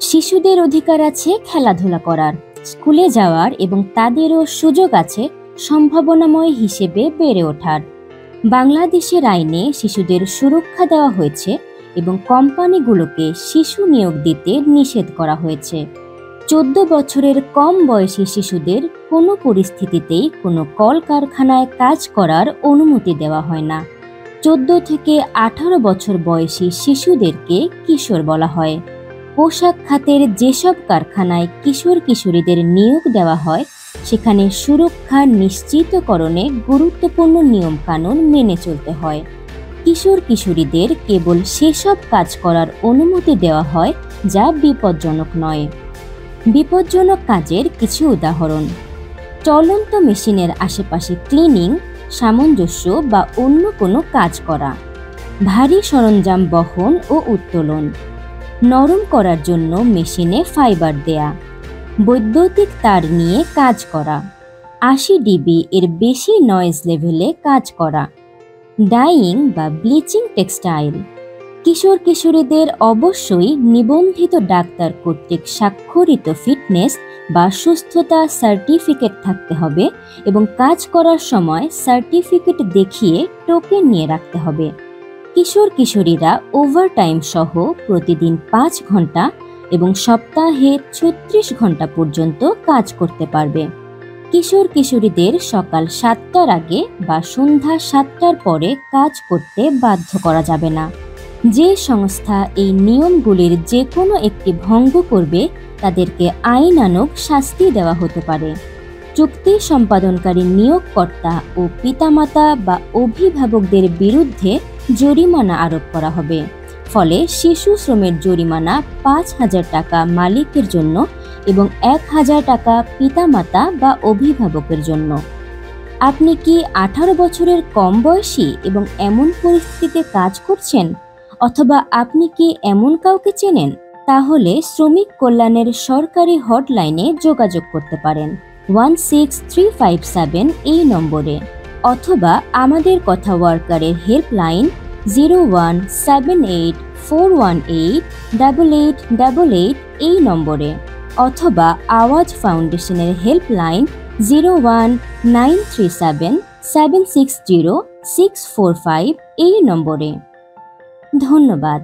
শিশুদের অধিকার আছে খেলাধুলা করার, স্কুলে যাওয়ার এবং তাদেরও সুযোগ আছে সম্ভাবনাময় হিসেবে বেড়ে ওঠার। বাংলাদেশের আইনে শিশুদের সুরক্ষা দেওয়া হয়েছে এবং কোম্পানিগুলোকে শিশু নিয়োগ দিতে নিষেধ করা হয়েছে। 14 বছরের কম বয়সী শিশুদের কোনো পরিস্থিতিতেই কোনো কলকারখানায় কাজ করার অনুমতি দেওয়া হয় না। 14 থেকে 18 বছর বয়সী শিশুদেরকে কিশোর বলা হয়। পোশাক খাতের যেসব কারখানায় কিশোর কিশোরীদের নিয়োগ দেওয়া হয় সেখানে সুরক্ষা নিশ্চিতকরণে গুরুত্বপূর্ণ নিয়মকানুন মেনে চলতে হয়। কিশোর কিশোরীদের কেবল সেসব কাজ করার অনুমতি দেওয়া হয় যা বিপজ্জনক নয়। বিপজ্জনক কাজের কিছু উদাহরণ: চলন্ত মেশিনের আশেপাশে ক্লিনিং, সামঞ্জস্য বা অন্য কোনো কাজ করা, ভারী সরঞ্জাম বহন ও উত্তোলন, নরম করার জন্য মেশিনে ফাইবার দেয়া, বৈদ্যুতিক তার নিয়ে কাজ করা, 80 ডিবি এর বেশি নয়েজ লেভেলে কাজ করা, ডাইং বা ব্লিচিং টেক্সটাইল। কিশোর কিশোরীদের অবশ্যই নিবন্ধিত ডাক্তার কর্তৃক স্বাক্ষরিত ফিটনেস বা সুস্থতা সার্টিফিকেট থাকতে হবে এবং কাজ করার সময় সার্টিফিকেট দেখিয়ে টোকেন নিয়ে রাখতে হবে। কিশোর কিশোরীরা ওভারটাইম সহ প্রতিদিন 5 ঘন্টা এবং সপ্তাহে 36 ঘন্টা পর্যন্ত কাজ করতে পারবে। কিশোর কিশোরীদের সকাল 7টার আগে বা সন্ধ্যা 7টার পরে কাজ করতে বাধ্য করা যাবে না। যে সংস্থা এই নিয়মগুলির যে কোনো একটি ভঙ্গ করবে তাদেরকে আইনানুগ শাস্তি দেওয়া হতে পারে। চুক্তি সম্পাদনকারী নিয়োগকর্তা ও পিতামাতা বা অভিভাবকদের বিরুদ্ধে জরিমানা আরোপ করা হবে। ফলে শিশু শ্রমের জরিমানা 5,000 টাকা মালিকের জন্য এবং 1,000 টাকা পিতামাতা বা অভিভাবকের জন্য। আপনি কি 18 বছরের কম বয়সী এবং এমন পরিস্থিতিতে কাজ করছেন, অথবা আপনি কি এমন কাউকে চেনেন? তাহলে শ্রমিক কল্যাণের সরকারি হটলাইনে যোগাযোগ করতে পারেন 16357 এই নম্বরে, অথবা আমাদের কথা ওয়ার্কারের হেল্পলাইন 01784188888 এই নম্বরে, অথবা আওয়াজ ফাউন্ডেশনের হেল্পলাইন 01937760645 এই নম্বরে। ধন্যবাদ।